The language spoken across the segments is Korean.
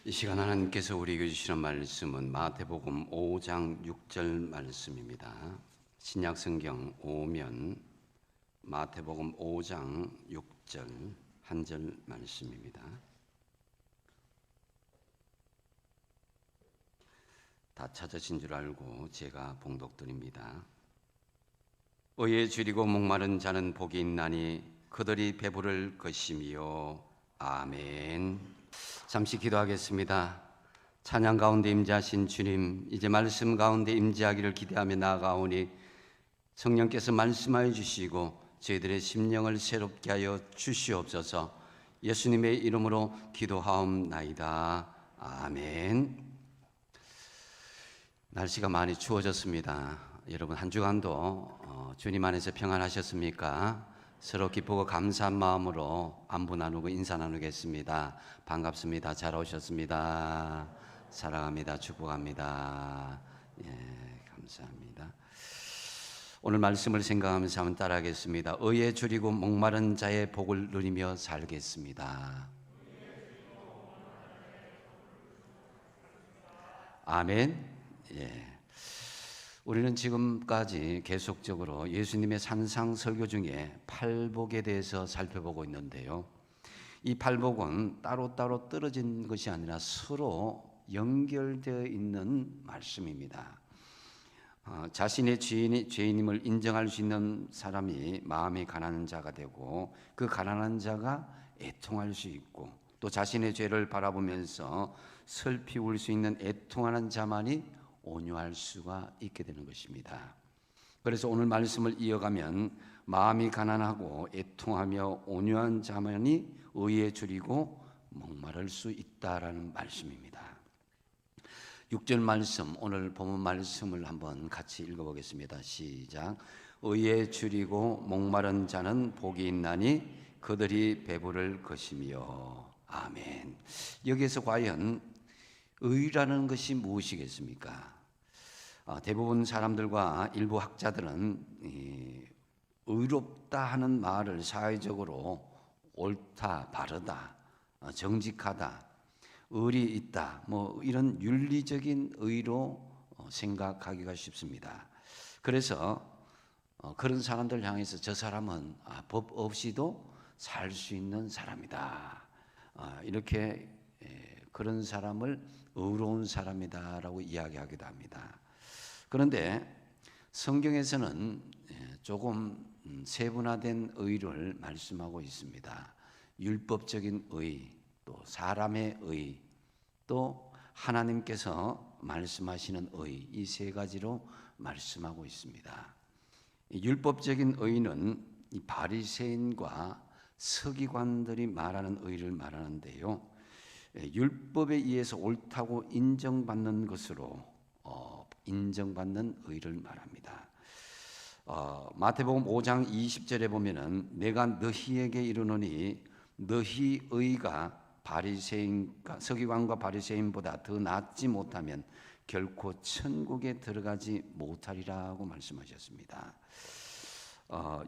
이 시간 하나님께서 우리에게 주시는 말씀은 마태복음 5장 6절 말씀입니다. 신약 성경 오면 마태복음 5장 6절 한 절 말씀입니다. 다 찾으신 줄 알고 제가 봉독드립니다. 의에 줄이고 목마른 자는 복이 있나니 그들이 배부를 것이며. 아멘. 잠시 기도하겠습니다. 찬양 가운데 임재하신 주님, 이제 말씀 가운데 임재하기를 기대하며 나아가오니 성령께서 말씀하여 주시고 저희들의 심령을 새롭게 하여 주시옵소서. 예수님의 이름으로 기도하옵나이다. 아멘. 날씨가 많이 추워졌습니다. 여러분 한 주간도 주님 안에서 평안하셨습니까? 서로 기쁘고 감사한 마음으로 안부 나누고 인사 나누겠습니다. 반갑습니다. 잘 오셨습니다. 사랑합니다. 축복합니다. 감사합니다. 오늘 말씀을 생각하면서 한번 따라하겠습니다. 의에 줄이고 목마른 자의 복을 누리며 살겠습니다. 아멘. 우리는 지금까지 계속적으로 예수님의 산상 설교 중에 팔복에 대해서 살펴보고 있는데요. 이 팔복은 따로따로 떨어진 것이 아니라 서로 연결되어 있는 말씀입니다. 자신의 죄인임을 인정할 수 있는 사람이 마음이 가난한 자가 되고, 그 가난한 자가 애통할 수 있고, 또 자신의 죄를 바라보면서 슬피 울 수 있는 애통하는 자만이 온유할 수가 있게 되는 것입니다. 그래서 오늘 말씀을 이어가면 마음이 가난하고 애통하며 온유한 자만이 의에 줄이고 목마를 수 있다라는 말씀입니다. 6절 말씀, 오늘 본문 말씀을 한번 같이 읽어보겠습니다. 시작. 의에 줄이고 목마른 자는 복이 있나니 그들이 배부를 것이며. 아멘. 여기에서 과연 의라는 것이 무엇이겠습니까? 대부분 사람들과 일부 학자들은 의롭다 하는 말을 사회적으로 옳다, 바르다, 정직하다, 의리 있다, 이런 윤리적인 의로 생각하기가 쉽습니다. 그래서 그런 사람들 향해서 저 사람은 법 없이도 살 수 있는 사람이다, 이렇게 그런 사람을 의로운 사람이다라고 이야기하기도 합니다. 그런데 성경에서는 조금 세분화된 의를 말씀하고 있습니다. 율법적인 의, 또 사람의 의, 또 하나님께서 말씀하시는 의, 이 세 가지로 말씀하고 있습니다. 율법적인 의는 이 바리새인과 서기관들이 말하는 의를 말하는데요, 율법에 의해서 옳다고 인정받는 것으로 인정받는 의를 말합니다. 마태복음 5장 20절에 보면은 내가 너희에게 이르노니 너희 의가 바리새인과 서기관과 바리새인보다 더 낫지 못하면 결코 천국에 들어가지 못하리라고 말씀하셨습니다.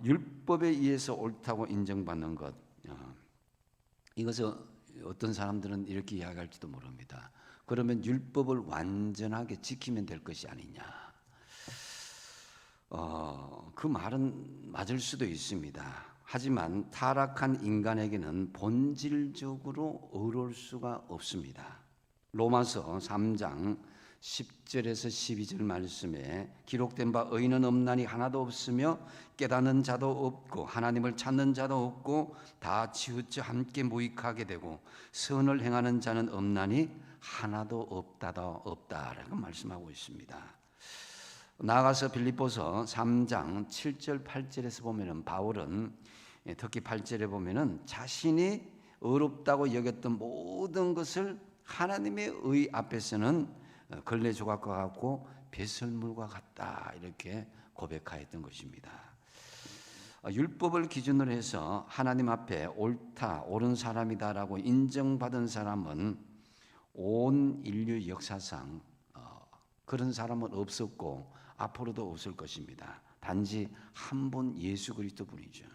율법에 의해서 옳다고 인정받는 것, 이것은 어떤 사람들은 이렇게 이야기할지도 모릅니다. 그러면 율법을 완전하게 지키면 될 것이 아니냐. 그 말은 맞을 수도 있습니다. 하지만 타락한 인간에게는 본질적으로 의로울 수가 없습니다. 로마서 3장 10절에서 12절 말씀에 기록된 바 의인은 없나니 하나도 없으며 깨닫는 자도 없고 하나님을 찾는 자도 없고 다 치우쳐 함께 무익하게 되고 선을 행하는 자는 없나니 하나도 없다라고 말씀하고 있습니다. 나아가서 빌립보서 3장 7절 8절에서 보면은 바울은 특히 8절에 보면은 자신이 의롭다고 여겼던 모든 것을 하나님의 의 앞에서는 걸레 조각과 같고 배설물과 같다, 이렇게 고백하였던 것입니다. 율법을 기준으로 해서 하나님 앞에 옳다, 옳은 사람이다라고 인정받은 사람은 온 인류 역사상 그런 사람은 없었고 앞으로도 없을 것입니다. 단지 한 분 예수 그리스도 분이죠.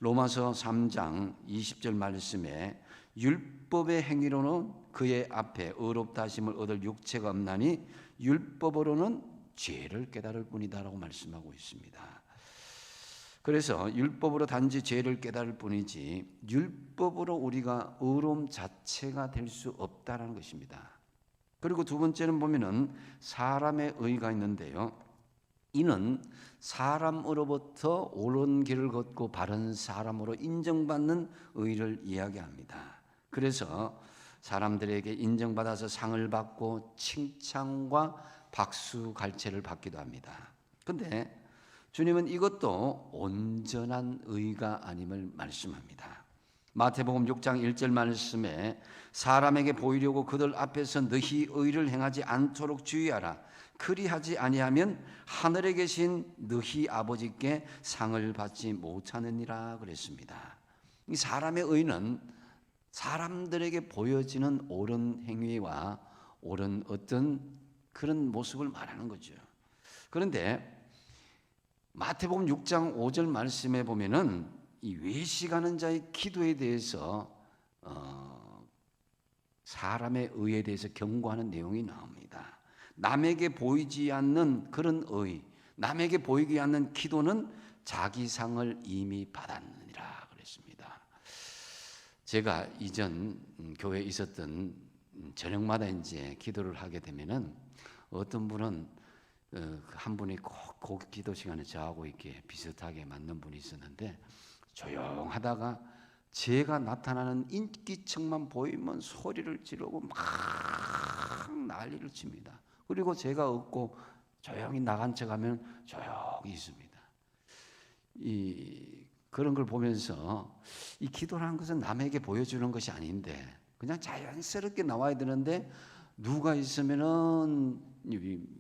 로마서 3장 20절 말씀에 율법의 행위로는 그의 앞에 의롭다 하심을 얻을 육체가 없나니 율법으로는 죄를 깨달을 뿐이다라고 말씀하고 있습니다. 그래서 율법으로 단지 죄를 깨달을 뿐이지 율법으로 우리가 의로움 자체가 될 수 없다라는 것입니다. 그리고 두 번째는 보면은 사람의 의가 있는데요. 이는 사람으로부터 옳은 길을 걷고 바른 사람으로 인정받는 의를 이야기합니다. 그래서 사람들에게 인정받아서 상을 받고 칭찬과 박수 갈채를 받기도 합니다. 그런데 주님은 이것도 온전한 의가 아님을 말씀합니다. 마태복음 6장 1절 말씀에 사람에게 보이려고 그들 앞에서 너희 의를 행하지 않도록 주의하라. 그리하지 아니하면 하늘에 계신 너희 아버지께 상을 받지 못하느니라 그랬습니다. 이 사람의 의는 사람들에게 보여지는 옳은 행위와 옳은 어떤 그런 모습을 말하는 거죠. 그런데 마태복음 6장 5절 말씀에 보면은 이 외식하는 자의 기도에 대해서 사람의 의에 대해서 경고하는 내용이 나옵니다. 남에게 보이지 않는 그런 의, 남에게 보이지 않는 기도는 자기 상을 이미 받았느니라 그랬습니다. 제가 이전 교회에 있었던 저녁마다 이제 기도를 하게 되면은 어떤 분은 한 분이 꼭 기도 시간에 저하고 이렇게 비슷하게 맞는 분이 있었는데 조용하다가 제가 나타나는 인기척만 보이면 소리를 지르고 막 난리를 칩니다. 그리고 제가 없고 조용히 나간 척하면 조용히 있습니다. 그런 걸 보면서 이 기도라는 것은 남에게 보여주는 것이 아닌데 그냥 자연스럽게 나와야 되는데 누가 있으면은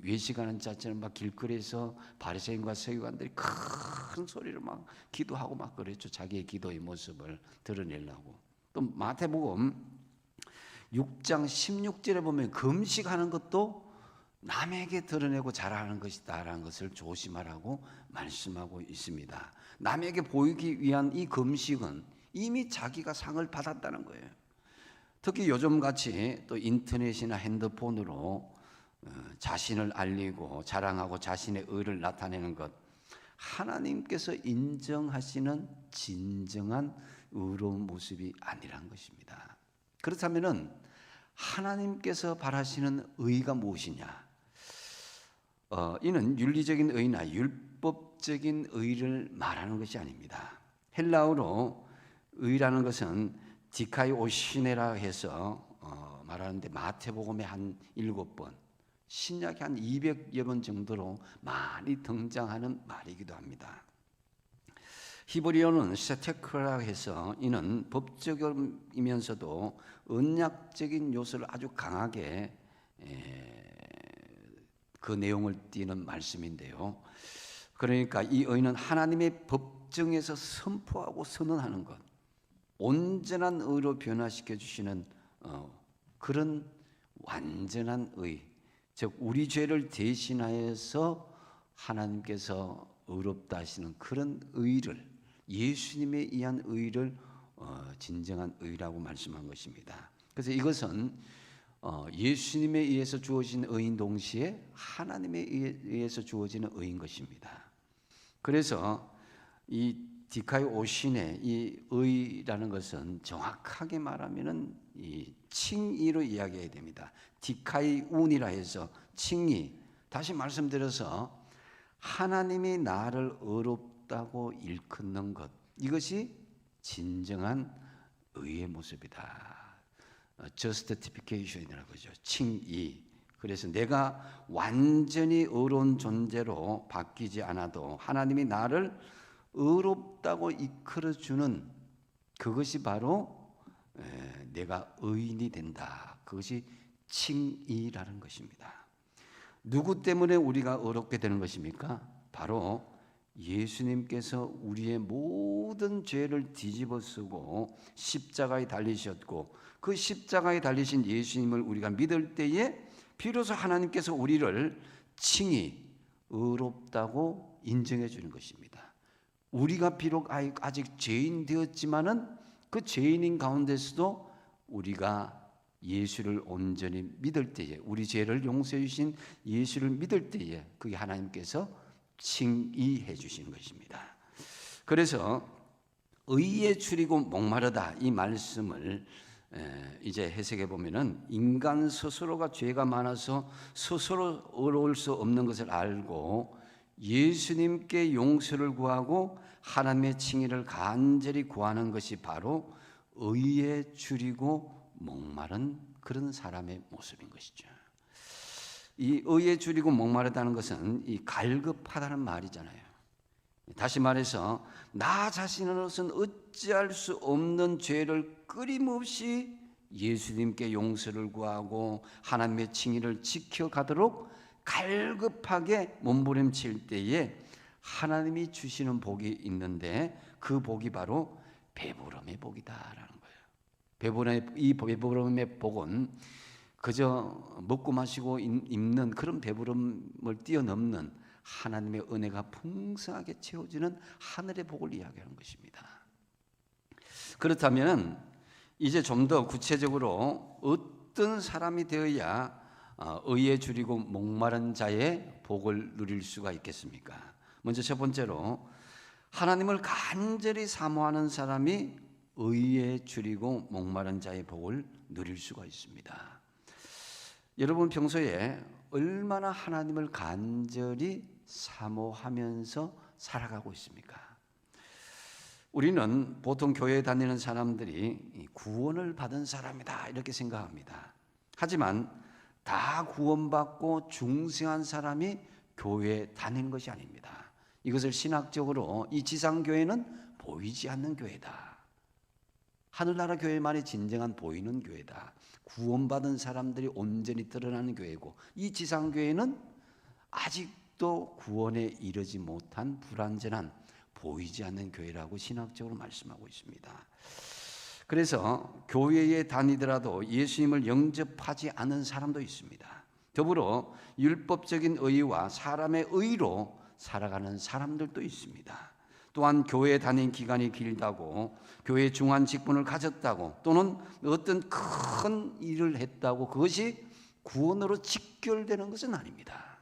외식하는 자처럼 막 길거리에서 바리새인과 서기관들이 큰 소리로 막 기도하고 막 그랬죠. 자기의 기도의 모습을 드러내려고. 또 마태복음 6장 16절에 보면 금식하는 것도 남에게 드러내고 자랑하는 것이다라는 것을 조심하라고 말씀하고 있습니다. 남에게 보이기 위한 이 금식은 이미 자기가 상을 받았다는 거예요. 특히 요즘같이 또 인터넷이나 핸드폰으로 자신을 알리고 자랑하고 자신의 의를 나타내는 것, 하나님께서 인정하시는 진정한 의로운 모습이 아니란 것입니다. 그렇다면 하나님께서 바라시는 의가 무엇이냐? 이는 윤리적인 의나 율법적인 의를 말하는 것이 아닙니다. 헬라어로 의라는 것은 디카이오시네라 해서 말하는데 마태복음에 한 7번, 신약에 한 200여 번 정도로 많이 등장하는 말이기도 합니다. 히브리어는 세테크라 해서 이는 법적이면서도 언약적인 요소를 아주 강하게 그 내용을 띠는 말씀인데요. 그러니까 이 의는 하나님의 법정에서 선포하고 선언하는 것, 온전한 의로 변화시켜 주시는 그런 완전한 의, 즉 우리 죄를 대신하여서 하나님께서 의롭다 하시는 그런 의를, 예수님에 의한 의를 진정한 의라고 말씀한 것입니다. 그래서 이것은 예수님에 의해서 주어진 의인 동시에 하나님에 의해서 주어지는 의인 것입니다. 그래서 이 디카이오신의 이 의라는 것은 정확하게 말하면은 이 칭의로 이야기해야 됩니다. 디카이운이라 해서 칭의. 다시 말씀드려서 하나님이 나를 의롭다고 일컫는 것, 이것이 진정한 의의 모습이다. justification이라고 하죠. 칭의. 그래서 내가 완전히 의로운 존재로 바뀌지 않아도 하나님이 나를 의롭다고 이끌어주는 그것이 바로 내가 의인이 된다. 그것이 칭의라는 것입니다. 누구 때문에 우리가 의롭게 되는 것입니까? 바로 예수님께서 우리의 모든 죄를 뒤집어 쓰고 십자가에 달리셨고 그 십자가에 달리신 예수님을 우리가 믿을 때에 비로소 하나님께서 우리를 칭의, 의롭다고 인정해 주는 것입니다. 우리가 비록 아직 죄인 되었지만은 그 죄인인 가운데서도 우리가 예수를 온전히 믿을 때에, 우리 죄를 용서해 주신 예수를 믿을 때에 그게 하나님께서 칭의해 주시는 것입니다. 그래서 의에 줄이고 목마르다 이 말씀을 이제 해석해 보면은, 인간 스스로가 죄가 많아서 스스로 의로울 수 없는 것을 알고 예수님께 용서를 구하고 하나님의 칭의를 간절히 구하는 것이 바로 의에 줄이고 목마른 그런 사람의 모습인 것이죠. 이 의에 줄이고 목마르다는 것은 이 갈급하다는 말이잖아요. 다시 말해서 나 자신으로서는 어찌할 수 없는 죄를 끊임없이 예수님께 용서를 구하고 하나님의 칭의를 지켜가도록 갈급하게 몸부림칠 때에 하나님이 주시는 복이 있는데, 그 복이 바로 배부름의 복이다라는 거예요. 이 배부름의 복은 그저 먹고 마시고 입는 그런 배부름을 뛰어넘는 하나님의 은혜가 풍성하게 채워지는 하늘의 복을 이야기하는 것입니다. 그렇다면 이제 좀 더 구체적으로 어떤 사람이 되어야 의에 줄이고 목마른 자의 복을 누릴 수가 있겠습니까? 먼저 첫 번째로, 하나님을 간절히 사모하는 사람이 의에 줄이고 목마른 자의 복을 누릴 수가 있습니다. 여러분 평소에 얼마나 하나님을 간절히 사모하면서 살아가고 있습니까? 우리는 보통 교회에 다니는 사람들이 구원을 받은 사람이다 이렇게 생각합니다. 하지만 다 구원받고 중생한 사람이 교회에 다니는 것이 아닙니다. 이것을 신학적으로 이 지상교회는 보이지 않는 교회다, 하늘나라 교회만이 진정한 보이는 교회다, 구원받은 사람들이 온전히 드러나는 교회고, 이 지상교회는 아직도 구원에 이르지 못한 불완전한 보이지 않는 교회라고 신학적으로 말씀하고 있습니다. 그래서 교회에 다니더라도 예수님을 영접하지 않은 사람도 있습니다. 더불어 율법적인 의와 사람의 의로 살아가는 사람들도 있습니다. 또한 교회에 다닌 기간이 길다고, 교회 중한 직분을 가졌다고, 또는 어떤 큰 일을 했다고 그것이 구원으로 직결되는 것은 아닙니다.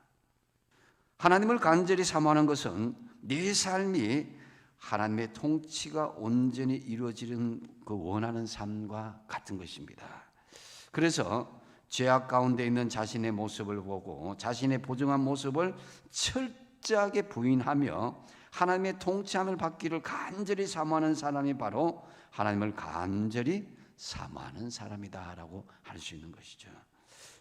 하나님을 간절히 사모하는 것은 내 삶이 하나님의 통치가 온전히 이루어지는 그 원하는 삶과 같은 것입니다. 그래서 죄악 가운데 있는 자신의 모습을 보고 자신의 부정한 모습을 철저하게 부인하며 하나님의 통치함을 받기를 간절히 사모하는 사람이 바로 하나님을 간절히 사모하는 사람이다라고 할 수 있는 것이죠.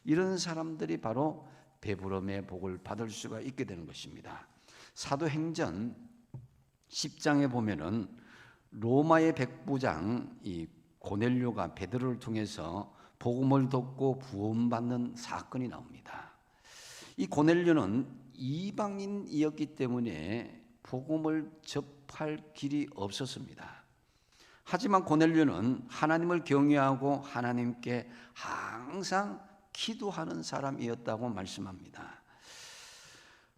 이런 사람들이 바로 배부름의 복을 받을 수가 있게 되는 것입니다. 사도행전 10장에 보면은 로마의 백부장 이 고넬료가 베드로를 통해서 복음을 듣고 구원받는 사건이 나옵니다. 이 고넬료는 이방인이었기 때문에 복음을 접할 길이 없었습니다. 하지만 고넬료는 하나님을 경외하고 하나님께 항상 기도하는 사람이었다고 말씀합니다.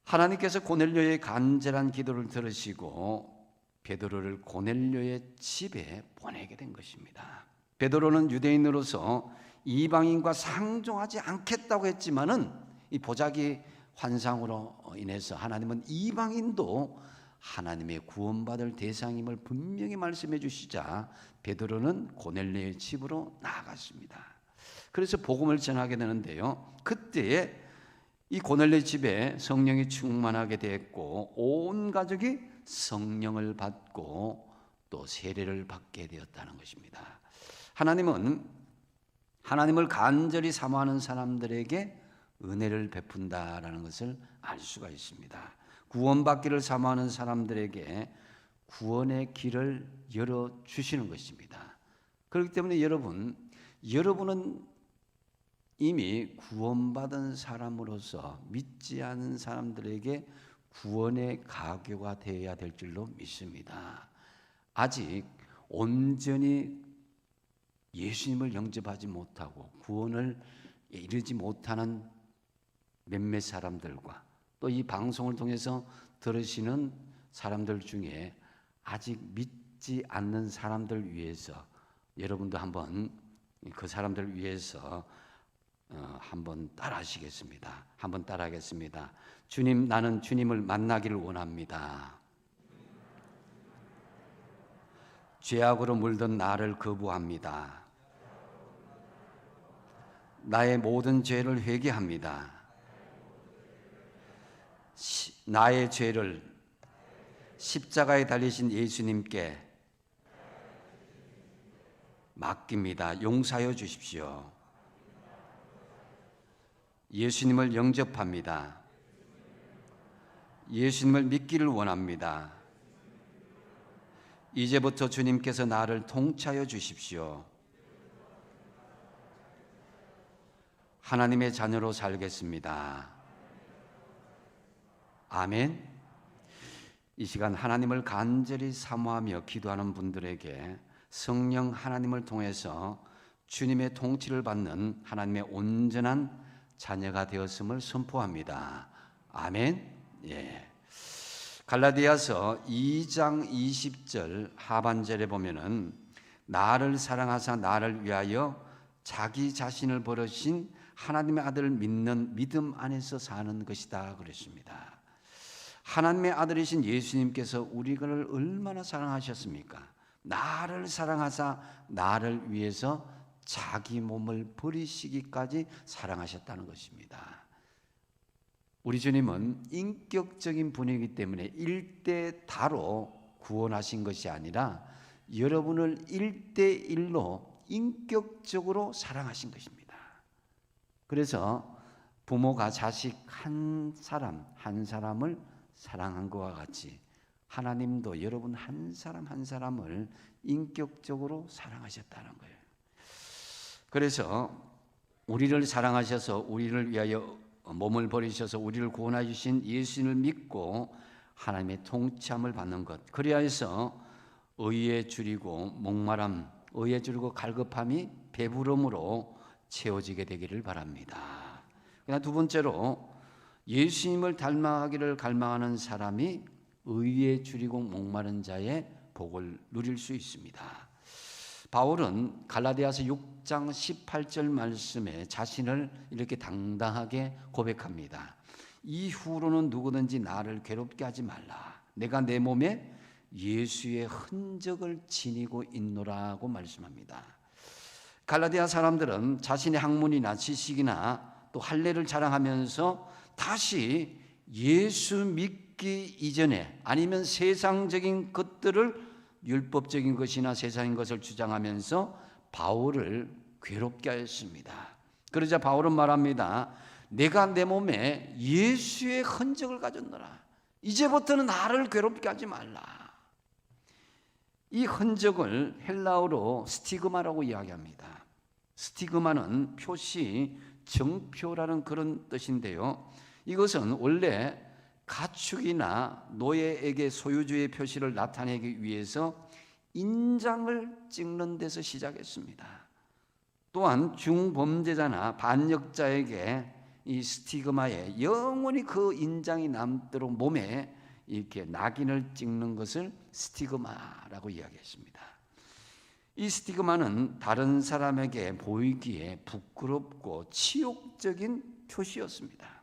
하나님께서 고넬료의 간절한 기도를 들으시고 베드로를 고넬료의 집에 보내게 된 것입니다. 베드로는 유대인으로서 이방인과 상종하지 않겠다고 했지만은 이 보자기 환상으로 인해서 하나님은 이방인도 하나님의 구원받을 대상임을 분명히 말씀해 주시자 베드로는 고넬료의 집으로 나아갔습니다. 그래서 복음을 전하게 되는데요, 그때에 이 고넬료 집에 성령이 충만하게 되었고 온 가족이 성령을 받고 또 세례를 받게 되었다는 것입니다. 하나님은 하나님을 간절히 사모하는 사람들에게 은혜를 베푼다라는 것을 알 수가 있습니다. 구원받기를 사모하는 사람들에게 구원의 길을 열어주시는 것입니다. 그렇기 때문에 여러분은 이미 구원받은 사람으로서 믿지 않은 사람들에게 구원의 가교가 되어야 될 줄로 믿습니다. 아직 온전히 예수님을 영접하지 못하고 구원을 이루지 못하는 몇몇 사람들과 또 이 방송을 통해서 들으시는 사람들 중에 아직 믿지 않는 사람들 위해서 여러분도 한번 그 사람들 위해서 한번 따라하시겠습니다. 한번 따라하겠습니다. 주님, 나는 주님을 만나기를 원합니다. 죄악으로 물든 나를 거부합니다. 나의 모든 죄를 회개합니다. 나의 죄를 십자가에 달리신 예수님께 맡깁니다. 용서하여 주십시오. 예수님을 영접합니다. 예수님을 믿기를 원합니다. 이제부터 주님께서 나를 통치하여 주십시오. 하나님의 자녀로 살겠습니다. 아멘. 이 시간 하나님을 간절히 사모하며 기도하는 분들에게 성령 하나님을 통해서 주님의 통치를 받는 하나님의 온전한 자녀가 되었음을 선포합니다. 아멘. 예. 갈라디아서 2장 20절 하반절에 보면은 나를 사랑하사 나를 위하여 자기 자신을 버리신 하나님의 아들을 믿는 믿음 안에서 사는 것이다 그랬습니다. 하나님의 아들이신 예수님께서 우리를 얼마나 사랑하셨습니까? 나를 사랑하사 나를 위해서 자기 몸을 버리시기까지 사랑하셨다는 것입니다. 우리 주님은 인격적인 분이기 때문에 일대다로 구원하신 것이 아니라 여러분을 1대1로 인격적으로 사랑하신 것입니다. 그래서 부모가 자식 한 사람을 사랑한 것과 같이 하나님도 여러분 한 사람 한 사람을 인격적으로 사랑하셨다는 거예요. 그래서 우리를 사랑하셔서 우리를 위하여 몸을 버리셔서 우리를 구원해 주신 예수님을 믿고 하나님의 통치함을 받는 것, 그래야 해서 의에 줄이고 목마람, 의에 줄이고 갈급함이 배부름으로 채워지게 되기를 바랍니다. 그다음 두 번째로 예수님을 닮아가기를 갈망하는 사람이 의에 줄이고 목마른 자의 복을 누릴 수 있습니다. 바울은 갈라디아서 6장 18절 말씀에 자신을 이렇게 당당하게 고백합니다. 이후로는 누구든지 나를 괴롭게 하지 말라. 내가 내 몸에 예수의 흔적을 지니고 있노라고 말씀합니다. 갈라디아 사람들은 자신의 학문이나 지식이나 또 할례를 자랑하면서 다시 예수 믿기 이전에 아니면 세상적인 것들을 율법적인 것이나 세상인 것을 주장하면서 바울을 괴롭게 하였습니다. 그러자 바울은 말합니다. 내가 내 몸에 예수의 흔적을 가졌노라. 이제부터는 나를 괴롭게 하지 말라. 이 흔적을 헬라어로 스티그마라고 이야기합니다. 스티그마는 표시, 정표라는 그런 뜻인데요. 이것은 원래 가축이나 노예에게 소유주의 표시를 나타내기 위해서 인장을 찍는 데서 시작했습니다. 또한 중범죄자나 반역자에게 이 스티그마에 영원히 그 인장이 남도록 몸에 이렇게 낙인을 찍는 것을 스티그마라고 이야기했습니다. 이 스티그마는 다른 사람에게 보이기에 부끄럽고 치욕적인 표시였습니다.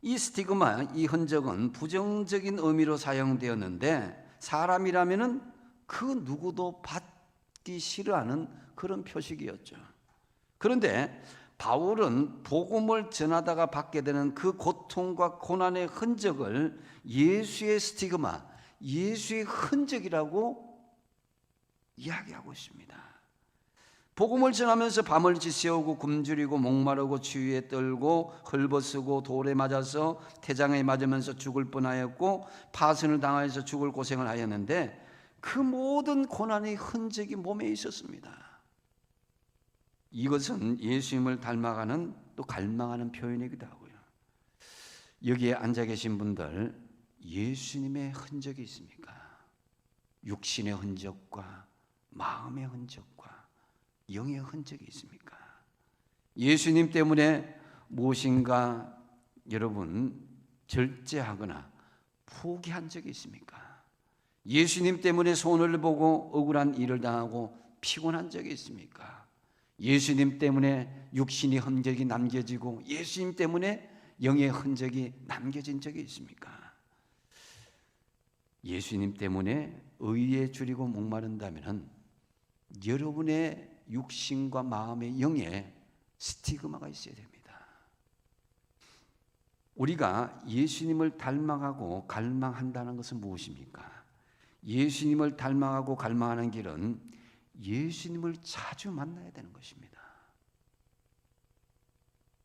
이 스티그마, 이 흔적은 부정적인 의미로 사용되었는데 사람이라면은 그 누구도 받기 싫어하는 그런 표식이었죠. 그런데 바울은 복음을 전하다가 받게 되는 그 고통과 고난의 흔적을 예수의 스티그마, 예수의 흔적이라고 이야기하고 있습니다. 복음을 전하면서 밤을 지새우고 굶주리고 목마르고 추위에 떨고 헐벗고 돌에 맞아서 태장에 맞으면서 죽을 뻔하였고 파선을 당하여서 죽을 고생을 하였는데 그 모든 고난의 흔적이 몸에 있었습니다. 이것은 예수님을 닮아가는 또 갈망하는 표현이기도 하고요. 여기에 앉아 계신 분들 예수님의 흔적이 있습니까? 육신의 흔적과 마음의 흔적과 영의 흔적이 있습니까? 예수님 때문에 무엇인가 여러분 절제하거나 포기한 적이 있습니까? 예수님 때문에 손해를 보고 억울한 일을 당하고 피곤한 적이 있습니까? 예수님 때문에 육신의 흔적이 남겨지고 예수님 때문에 영의 흔적이 남겨진 적이 있습니까? 예수님 때문에 의에 줄이고 목마른다면 여러분의 육신과 마음의 영에 스티그마가 있어야 됩니다. 우리가 예수님을 닮아가고 갈망한다는 것은 무엇입니까? 예수님을 닮아가고 갈망하는 길은 예수님을 자주 만나야 되는 것입니다.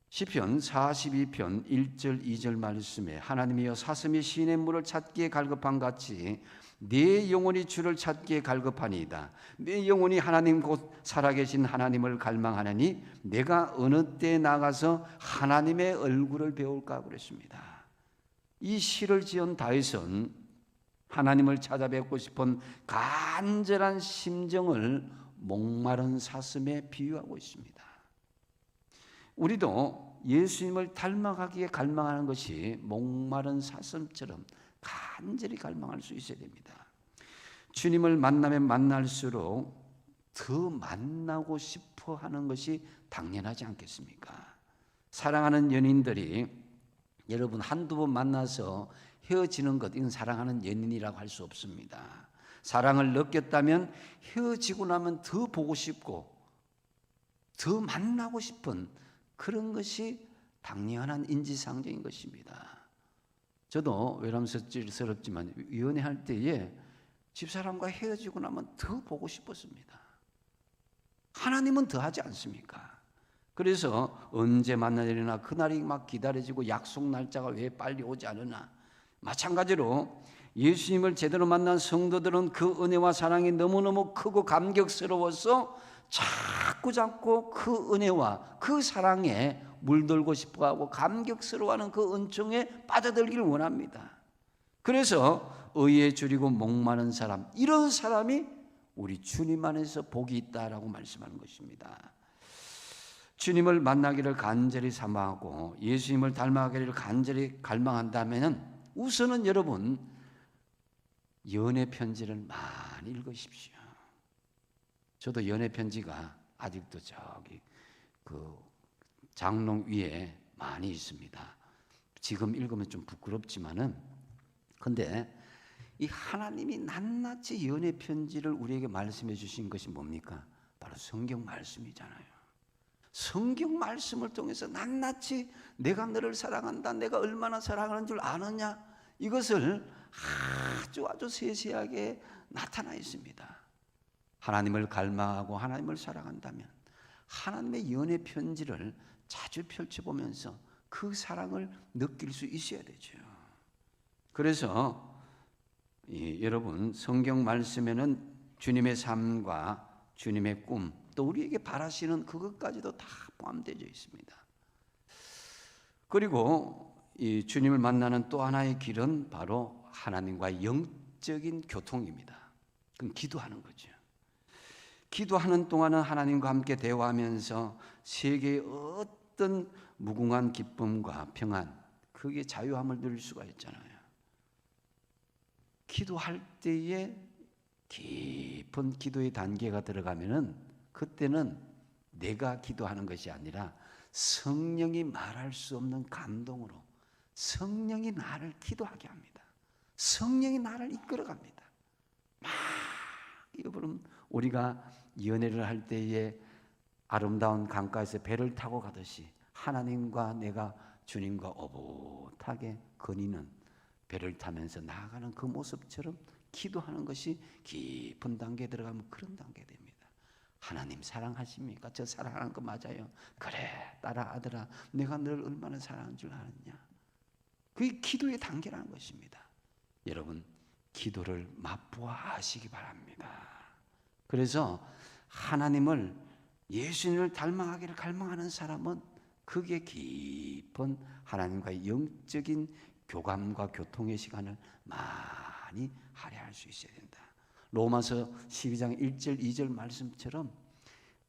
시편 42편 1절 2절 말씀에 하나님이여 사슴이 시냇물을 찾기에 갈급한 같이 내 영혼이 주를 찾기에 갈급하니이다. 내 영혼이 하나님 곧 살아계신 하나님을 갈망하느니 내가 어느 때 나가서 하나님의 얼굴을 배울까 그랬습니다. 이 시를 지은 다윗은 하나님을 찾아뵙고 싶은 간절한 심정을 목마른 사슴에 비유하고 있습니다. 우리도 예수님을 닮아가기에 갈망하는 것이 목마른 사슴처럼 간절히 갈망할 수 있어야 됩니다. 주님을 만나면 만날수록 더 만나고 싶어 하는 것이 당연하지 않겠습니까? 사랑하는 연인들이 여러분 한두 번 만나서 헤어지는 것, 이건 사랑하는 연인이라고 할 수 없습니다. 사랑을 느꼈다면 헤어지고 나면 더 보고 싶고 더 만나고 싶은 그런 것이 당연한 인지상정인 것입니다. 저도 외람스럽지만 연애할 때에 집사람과 헤어지고 나면 더 보고 싶었습니다. 하나님은 더 하지 않습니까? 그래서 언제 만나려나 그날이 막 기다려지고 약속 날짜가 왜 빨리 오지 않으나, 마찬가지로 예수님을 제대로 만난 성도들은 그 은혜와 사랑이 너무너무 크고 감격스러워서 자꾸 그 은혜와 그 사랑에 물들고 싶어하고 감격스러워하는 그 은총에 빠져들기를 원합니다. 그래서 의에 줄이고 목마른 사람, 이런 사람이 우리 주님 안에서 복이 있다라고 말씀하는 것입니다. 주님을 만나기를 간절히 사모하고 예수님을 닮아가기를 간절히 갈망한다면 우선은 여러분 연애 편지를 많이 읽으십시오. 저도 연애 편지가 아직도 저기 그 장롱 위에 많이 있습니다. 지금 읽으면 좀 부끄럽지만은, 근데 이 하나님이 낱낱이 연애 편지를 우리에게 말씀해 주신 것이 뭡니까? 바로 성경 말씀이잖아요. 성경 말씀을 통해서 낱낱이 내가 너를 사랑한다, 내가 얼마나 사랑하는 줄 아느냐, 이것을 아주 세세하게 나타나 있습니다. 하나님을 갈망하고 하나님을 사랑한다면 하나님의 연애 편지를 자주 펼쳐보면서 그 사랑을 느낄 수 있어야 되죠. 그래서 여러분 성경 말씀에는 주님의 삶과 주님의 꿈, 또 우리에게 바라시는 그것까지도 다 포함되어 있습니다. 그리고 이 주님을 만나는 또 하나의 길은 바로 하나님과의 영적인 교통입니다. 그건 기도하는 거죠. 기도하는 동안은 하나님과 함께 대화하면서 세계의 어떤 무궁한 기쁨과 평안, 그게 자유함을 누릴 수가 있잖아요. 기도할 때에 깊은 기도의 단계가 들어가면은 그때는 내가 기도하는 것이 아니라 성령이 말할 수 없는 감동으로 성령이 나를 기도하게 합니다. 성령이 나를 이끌어갑니다. 여러분, 우리가 연애를 할 때에 아름다운 강가에서 배를 타고 가듯이 하나님과 내가 주님과 오붓하게 거니는 배를 타면서 나아가는 그 모습처럼 기도하는 것이 깊은 단계에 들어가면 그런 단계 됩니다. 하나님 사랑하십니까? 저 사랑하는 거 맞아요. 그래, 딸아, 아들아, 내가 너를 얼마나 사랑하는 줄 아느냐. 그게 기도의 단계라는 것입니다. 여러분, 기도를 맛보아 하시기 바랍니다. 그래서 하나님을, 예수님을 닮아가기를 갈망하는 사람은 그게 깊은 하나님과의 영적인 교감과 교통의 시간을 많이 할애할 수 있어야 된다. 로마서 12장 1절 2절 말씀처럼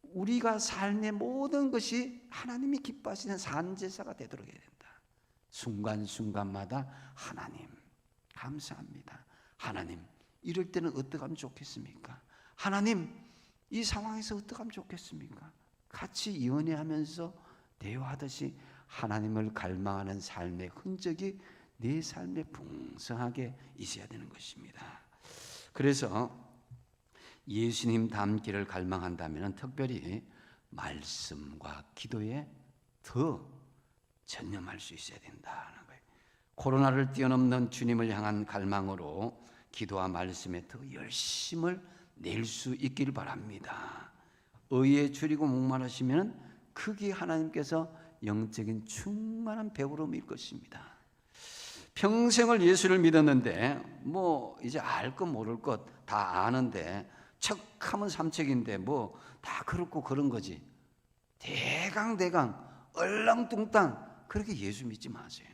우리가 삶의 모든 것이 하나님이 기뻐하시는 산제사가 되도록 해야 된다. 순간순간마다 하나님 감사합니다. 하나님 이럴 때는 어떻게 하면 좋겠습니까? 하나님, 이 상황에서 어떻게 하면 좋겠습니까? 같이 연애하면서 대화하듯이 하나님을 갈망하는 삶의 흔적이 내 삶에 풍성하게 있어야 되는 것입니다. 그래서 예수님 닮기를 갈망한다면 특별히 말씀과 기도에 더 전념할 수 있어야 된다는 거예요. 코로나를 뛰어넘는 주님을 향한 갈망으로 기도와 말씀에 더 열심을 낼 수 있길 바랍니다. 의에 줄이고 목마르시면 크게 하나님께서 영적인 충만한 배부름일 것입니다. 평생을 예수를 믿었는데 이제 알 것 모를 것 다 아는데 척하면 삼척인데 다 그렇고 그런 거지. 대강 얼렁뚱땅 그렇게 예수 믿지 마세요.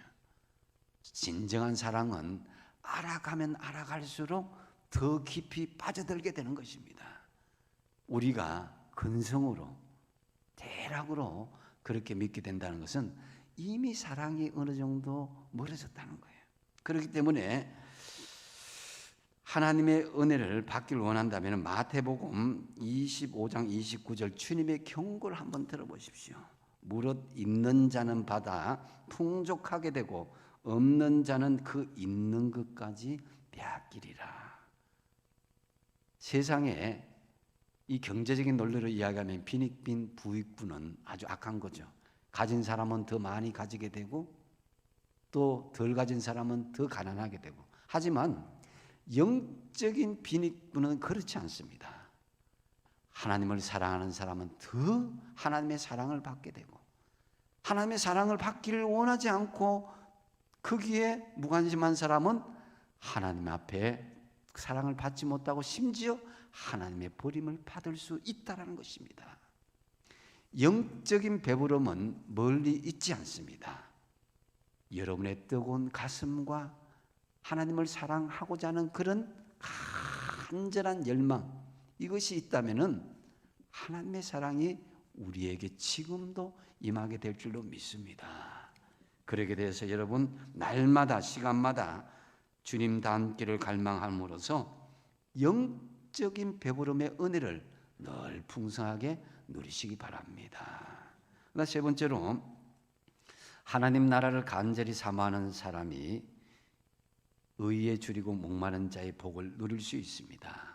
진정한 사랑은 알아가면 알아갈수록 더 깊이 빠져들게 되는 것입니다. 우리가 근성으로 대략으로 그렇게 믿게 된다는 것은 이미 사랑이 어느 정도 멀어졌다는 거예요. 그렇기 때문에 하나님의 은혜를 받기를 원한다면 마태복음 25장 29절 주님의 경고를 한번 들어보십시오. 무릇 있는 자는 받아 풍족하게 되고 없는 자는 그 있는 것까지 빼앗기리라. 세상에 이 경제적인 논리로 이야기하면 빈익빈 부익부는 아주 악한 거죠. 가진 사람은 더 많이 가지게 되고 또 덜 가진 사람은 더 가난하게 되고. 하지만 영적인 빈익부는 그렇지 않습니다. 하나님을 사랑하는 사람은 더 하나님의 사랑을 받게 되고, 하나님의 사랑을 받기를 원하지 않고 거기에 무관심한 사람은 하나님 앞에 사랑을 받지 못하고 심지어 하나님의 버림을 받을 수 있다는 것입니다. 영적인 배부름은 멀리 있지 않습니다. 여러분의 뜨거운 가슴과 하나님을 사랑하고자 하는 그런 간절한 열망, 이것이 있다면 하나님의 사랑이 우리에게 지금도 임하게 될 줄로 믿습니다. 그러게 돼서 여러분 날마다 시간마다 주님 닮기를 갈망함으로써 영적인 배부름의 은혜를 늘 풍성하게 누리시기 바랍니다. 그러나 세 번째로 하나님 나라를 간절히 사모하는 사람이 의에 줄이고 목마른 자의 복을 누릴 수 있습니다.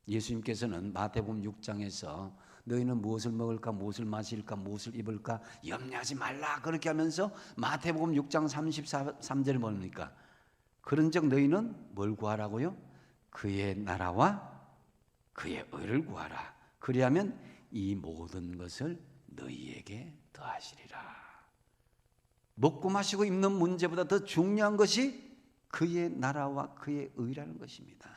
예수님께서는 마태복음 6장에서 너희는 무엇을 먹을까 무엇을 마실까 무엇을 입을까 염려하지 말라 그렇게 하면서 마태복음 6장 33절을 뭡니까? 그런즉 너희는 뭘 구하라고요? 그의 나라와 그의 의를 구하라. 그리하면 이 모든 것을 너희에게 더하시리라. 먹고 마시고 입는 문제보다 더 중요한 것이 그의 나라와 그의 의라는 것입니다.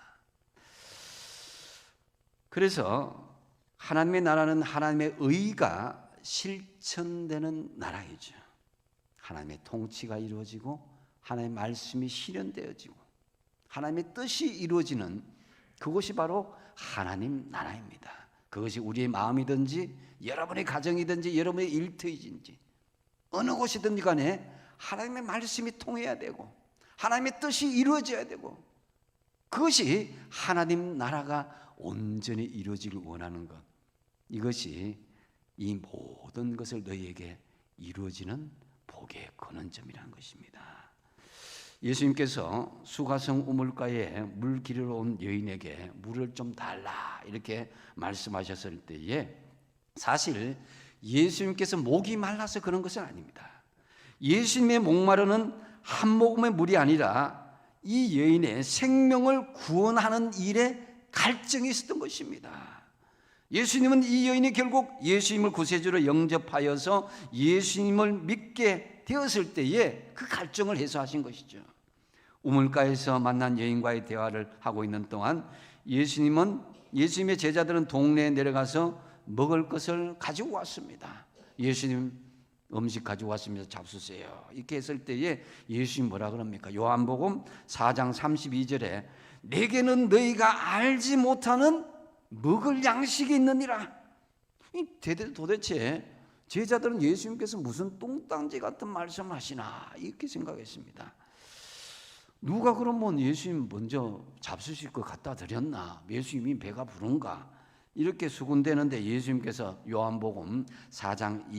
그래서 하나님의 나라는 하나님의 의가 실천되는 나라이죠. 하나님의 통치가 이루어지고 하나님의 말씀이 실현되어지고 하나님의 뜻이 이루어지는 그것이 바로 하나님 나라입니다. 그것이 우리의 마음이든지 여러분의 가정이든지 여러분의 일터이든지 어느 곳이든지 간에 하나님의 말씀이 통해야 되고 하나님의 뜻이 이루어져야 되고 그것이 하나님 나라가 온전히 이루어지길 원하는 것, 이것이 이 모든 것을 너희에게 이루어지는 복의 근원점이라는 것입니다. 예수님께서 수가성 우물가에 물 기르러 온 여인에게 물을 좀 달라 이렇게 말씀하셨을 때에 사실 예수님께서 목이 말라서 그런 것은 아닙니다. 예수님의 목마르는 한 모금의 물이 아니라 이 여인의 생명을 구원하는 일에 갈증이 있었던 것입니다. 예수님은 이 여인이 결국 예수님을 구세주로 영접하여서 예수님을 믿게 되었을 때에 그 갈증을 해소하신 것이죠. 우물가에서 만난 여인과의 대화를 하고 있는 동안 예수님의 제자들은 동네에 내려가서 먹을 것을 가지고 왔습니다. 예수님 음식 가지고 왔습니다. 잡수세요. 이렇게 했을 때에 예수님 뭐라 그럽니까? 요한복음 4장 32절에 내게는 너희가 알지 못하는 먹을 양식이 있느니라. 도대체 제자들은 예수님께서 무슨 똥땅지 같은 말씀을 하시나 이렇게 생각했습니다. 누가 그러면 예수님 먼저 잡수실 거 갖다 드렸나? 예수님이 배가 부른가? 이렇게 수군대는데 예수님께서 요한복음 4장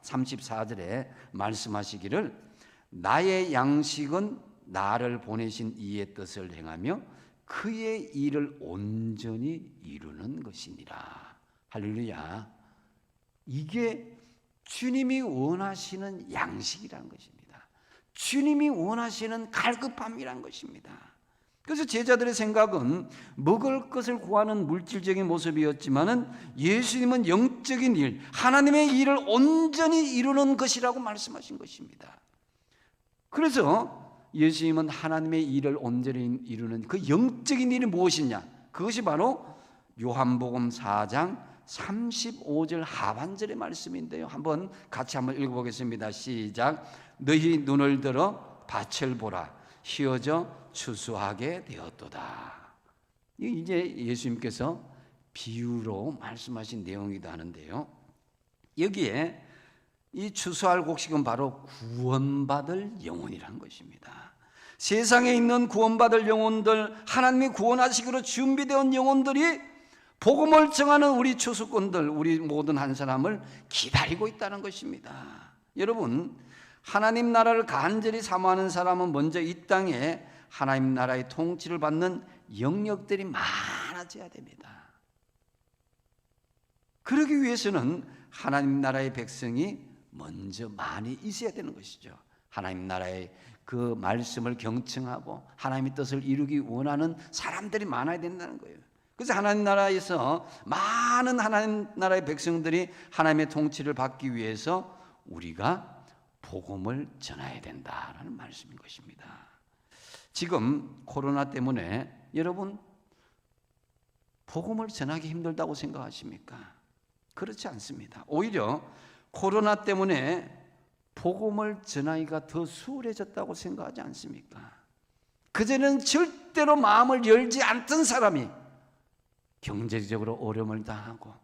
34절에 말씀하시기를 나의 양식은 나를 보내신 이의 뜻을 행하며 그의 일을 온전히 이루는 것이니라. 할렐루야. 이게 주님이 원하시는 양식이라는 것입니다. 주님이 원하시는 갈급함이란 것입니다. 그래서 제자들의 생각은 먹을 것을 구하는 물질적인 모습이었지만은 예수님은 영적인 일, 하나님의 일을 온전히 이루는 것이라고 말씀하신 것입니다. 그래서 예수님은 하나님의 일을 온전히 이루는 그 영적인 일이 무엇이냐? 그것이 바로 요한복음 4장 35절 하반절의 말씀인데요. 같이 한번 읽어보겠습니다. 시작. 너희 눈을 들어 밭을 보라. 휘어져 추수하게 되었도다. 이제 예수님께서 비유로 말씀하신 내용이기도 하는데요. 여기에 이 추수할 곡식은 바로 구원받을 영혼이라는 것입니다. 세상에 있는 구원받을 영혼들, 하나님이 구원하시기로 준비되어 영혼들이 복음을 정하는 우리 추수꾼들, 우리 모든 한 사람을 기다리고 있다는 것입니다. 여러분, 하나님 나라를 간절히 사모하는 사람은 먼저 이 땅에 하나님 나라의 통치를 받는 영역들이 많아져야 됩니다. 그러기 위해서는 하나님 나라의 백성이 먼저 많이 있어야 되는 것이죠. 하나님 나라의 그 말씀을 경청하고 하나님의 뜻을 이루기 원하는 사람들이 많아야 된다는 거예요. 그래서 하나님 나라에서 많은 하나님 나라의 백성들이 하나님의 통치를 받기 위해서 우리가 복음을 전해야 된다라는 말씀인 것입니다. 지금 코로나 때문에 여러분 복음을 전하기 힘들다고 생각하십니까? 그렇지 않습니다. 오히려 코로나 때문에 복음을 전하기가 더 수월해졌다고 생각하지 않습니까? 그전에는 절대로 마음을 열지 않던 사람이 경제적으로 어려움을 당하고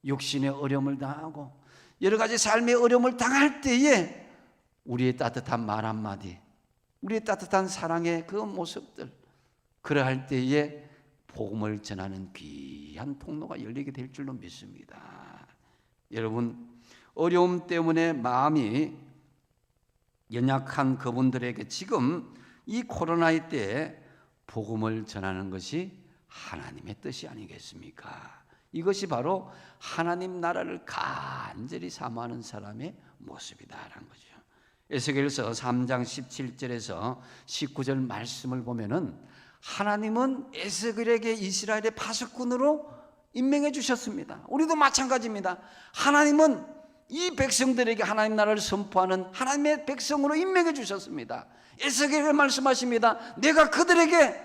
육신의 어려움을 당하고 여러 가지 삶의 어려움을 당할 때에 우리의 따뜻한 말 한마디, 우리의 따뜻한 사랑의 그 모습들, 그러할 때에 복음을 전하는 귀한 통로가 열리게 될 줄로 믿습니다. 여러분, 어려움 때문에 마음이 연약한 그분들에게 지금 이 코로나의 때에 복음을 전하는 것이 하나님의 뜻이 아니겠습니까? 이것이 바로 하나님 나라를 간절히 사모하는 사람의 모습이다라는 거죠. 에스겔서 3장 17절에서 19절 말씀을 보면은 하나님은 에스겔에게 이스라엘의 파수꾼으로 임명해 주셨습니다. 우리도 마찬가지입니다. 하나님은 이 백성들에게 하나님 나라를 선포하는 하나님의 백성으로 임명해 주셨습니다. 에스겔에게 말씀하십니다. 내가 그들에게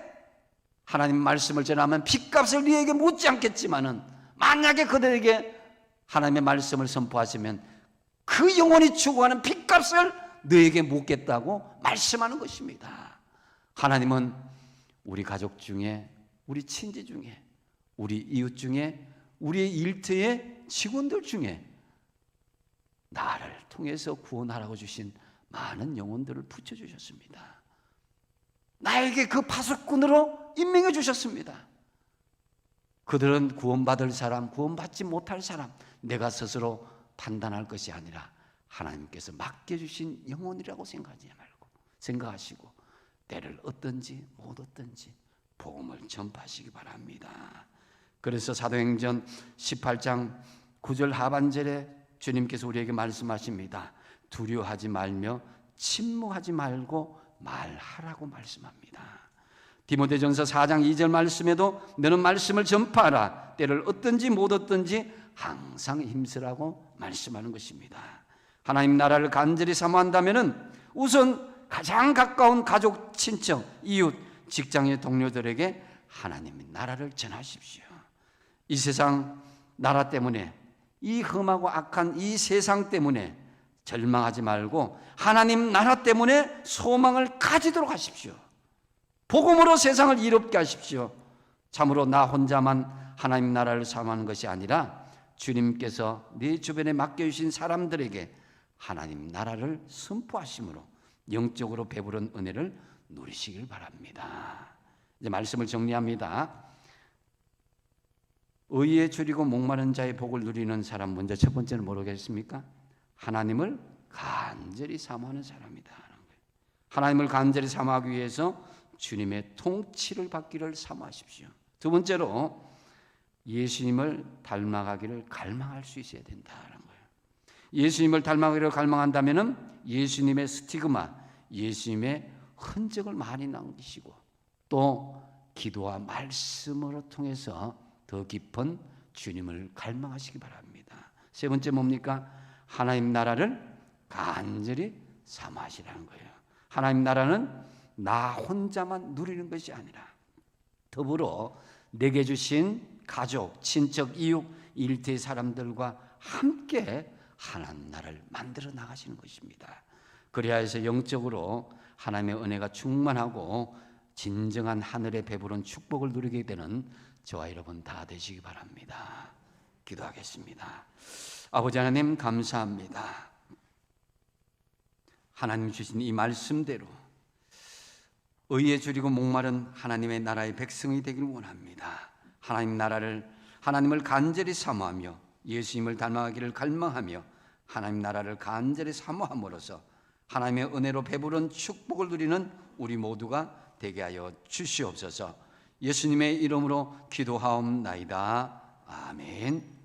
하나님 말씀을 전하면 핏값을 너에게 묻지 않겠지만은 만약에 그들에게 하나님의 말씀을 선포하시면 그 영혼이 추구하는 핏값을 너에게 묻겠다고 말씀하는 것입니다. 하나님은 우리 가족 중에, 우리 친지 중에, 우리 이웃 중에, 우리의 일터의 직원들 중에 나를 통해서 구원하라고 주신 많은 영혼들을 붙여주셨습니다. 나에게 그 파수꾼으로 임명해 주셨습니다. 그들은 구원받을 사람, 구원받지 못할 사람, 내가 스스로 판단할 것이 아니라 하나님께서 맡겨주신 영혼이라고 생각하시고 때를 얻든지 못 얻든지 복음을 전파하시기 바랍니다. 그래서 사도행전 18장 9절 하반절에 주님께서 우리에게 말씀하십니다. 두려워하지 말며 침묵하지 말고 말하라고 말씀합니다. 디모데전서 4장 2절 말씀에도 너는 말씀을 전파하라. 때를 얻든지 못 얻든지 항상 힘쓰라고 말씀하는 것입니다. 하나님 나라를 간절히 사모한다면은 우선 가장 가까운 가족, 친척, 이웃, 직장의 동료들에게 하나님의 나라를 전하십시오. 이 세상 나라 때문에, 이 험하고 악한 이 세상 때문에 절망하지 말고 하나님 나라 때문에 소망을 가지도록 하십시오. 복음으로 세상을 이롭게 하십시오. 참으로 나 혼자만 하나님 나라를 사모하는 것이 아니라 주님께서 네 주변에 맡겨주신 사람들에게 하나님 나라를 선포하심으로 영적으로 배부른 은혜를 누리시길 바랍니다. 이제 말씀을 정리합니다. 의에 줄이고 목마른 자의 복을 누리는 사람, 먼저 첫 번째는 뭐라겠습니까? 하나님을 간절히 사모하는 사람이다. 하나님을 간절히 사모하기 위해서 주님의 통치를 받기를 사모하십시오. 두 번째로 예수님을 닮아가기를 갈망할 수 있어야 된다는 거예요. 예수님을 닮아가기를 갈망한다면은 예수님의 스티그마, 예수님의 흔적을 많이 남기시고 또 기도와 말씀으로 통해서 더 깊은 주님을 갈망하시기 바랍니다. 세 번째 뭡니까? 하나님 나라를 간절히 사모하시라는 거예요. 하나님 나라는 나 혼자만 누리는 것이 아니라 더불어 내게 주신 가족, 친척, 이웃, 일대 사람들과 함께 하나님 나라를 만들어 나가시는 것입니다. 그래야 해서 영적으로 하나님의 은혜가 충만하고 진정한 하늘의 배부른 축복을 누리게 되는 저와 여러분 다 되시기 바랍니다. 기도하겠습니다. 아버지 하나님 감사합니다. 하나님 주신 이 말씀대로 의에 줄이고 목마른 하나님의 나라의 백성이 되기를 원합니다. 하나님 나라를, 하나님을 간절히 사모하며 예수님을 닮아가기를 갈망하며 하나님 나라를 간절히 사모함으로써 하나님의 은혜로 배부른 축복을 누리는 우리 모두가 되게 하여 주시옵소서. 예수님의 이름으로 기도하옵나이다. 아멘.